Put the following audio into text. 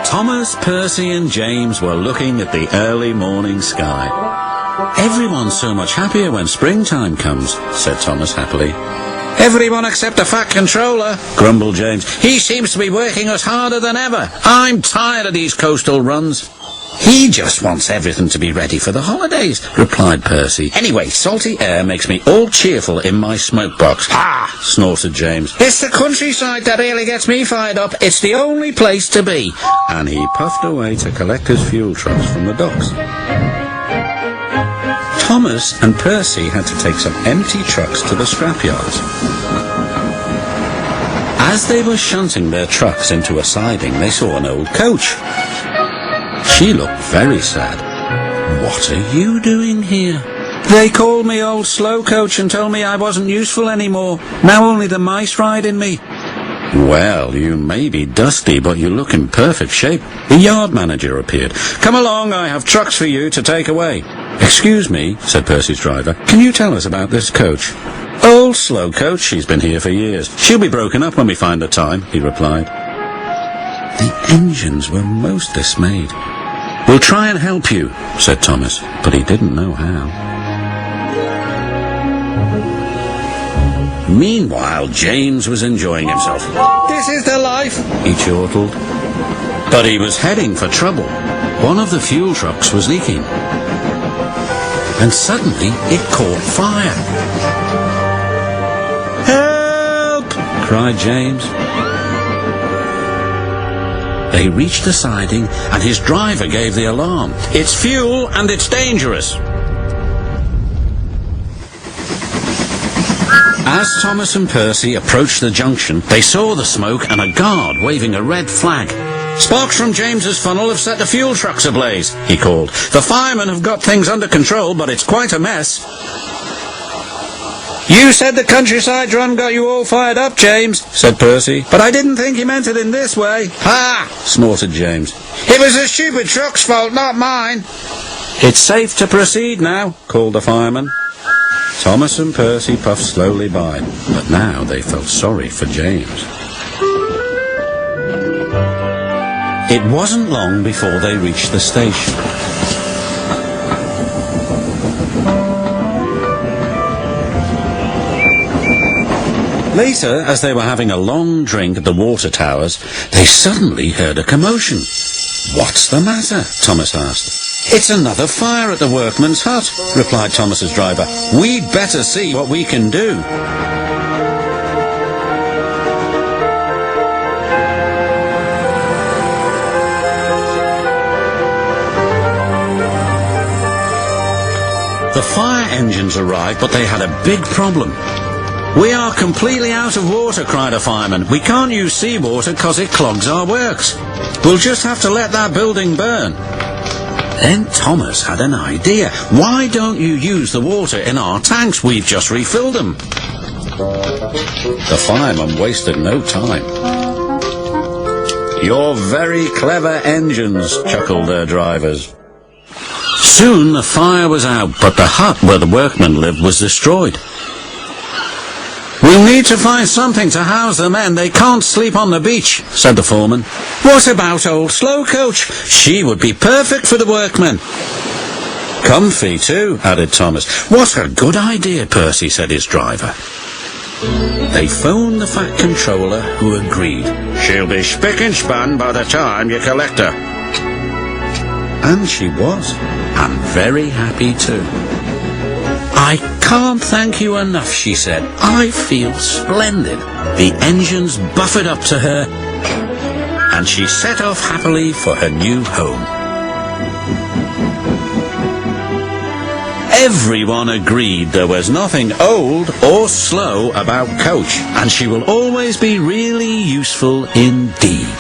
Thomas, Percy and James were looking at the early morning sky. "Everyone's so much happier when springtime comes," said Thomas happily. "Everyone except the Fat Controller," grumbled James. "He seems to be working us harder than ever. I'm tired of these coastal runs." "He just wants everything to be ready for the holidays," replied Percy. "Anyway, salty air makes me all cheerful in my smoke box." "Ah!" snorted James. "It's the countryside that really gets me fired up. It's the only place to be." And he puffed away to collect his fuel trucks from the docks. Thomas and Percy had to take some empty trucks to the scrapyards. As they were shunting their trucks into a siding, they saw an old coach. She looked very sad. "What are you doing here?" "They called me old slow coach and told me I wasn't useful anymore. Now only the mice ride in me." "Well, you may be dusty, but you look in perfect shape." The yard manager appeared. "Come along, I have trucks for you to take away." "Excuse me," said Percy's driver. "Can you tell us about this coach?" "Old slow coach, she's been here for years. She'll be broken up when we find the time," he replied. The engines were most dismayed. "We'll try and help you," said Thomas, but he didn't know how. Meanwhile, James was enjoying himself. "This is the life," he chortled. But he was heading for trouble. One of the fuel trucks was leaking. And suddenly it caught fire. "Help!" cried James. They reached the siding, and his driver gave the alarm. "It's fuel, and it's dangerous." As Thomas and Percy approached the junction, they saw the smoke and a guard waving a red flag. "Sparks from James's funnel have set the fuel trucks ablaze," he called. "The firemen have got things under control, but it's quite a mess." "You said the countryside run got you all fired up, James," said Percy. "But I didn't think he meant it in this way." "Ha!" snorted James. "It was the stupid truck's fault, not mine." "It's safe to proceed now," called the fireman. Thomas and Percy puffed slowly by, but now they felt sorry for James. It wasn't long before they reached the station. Later, as they were having a long drink at the water towers, they suddenly heard a commotion. "What's the matter?" Thomas asked. "It's another fire at the workman's hut," replied Thomas's driver. "We'd better see what we can do." The fire engines arrived, but they had a big problem. "We are completely out of water," cried a fireman. "We can't use seawater because it clogs our works. We'll just have to let that building burn." Then Thomas had an idea. "Why don't you use the water in our tanks? We've just refilled them." The fireman wasted no time. "You're very clever engines," chuckled their drivers. Soon the fire was out, but the hut where the workmen lived was destroyed. "We'll need to find something to house the men. They can't sleep on the beach," said the foreman. "What about old slow coach? She would be perfect for the workmen." "Comfy too," added Thomas. "What a good idea, Percy," said his driver. They phoned the Fat Controller, who agreed. "She'll be spick and span by the time you collect her." And she was, and very happy too. "I can't thank you enough," she said. "I feel splendid." The engines buffered up to her, and she set off happily for her new home. Everyone agreed there was nothing old or slow about Coach, and she will always be really useful indeed.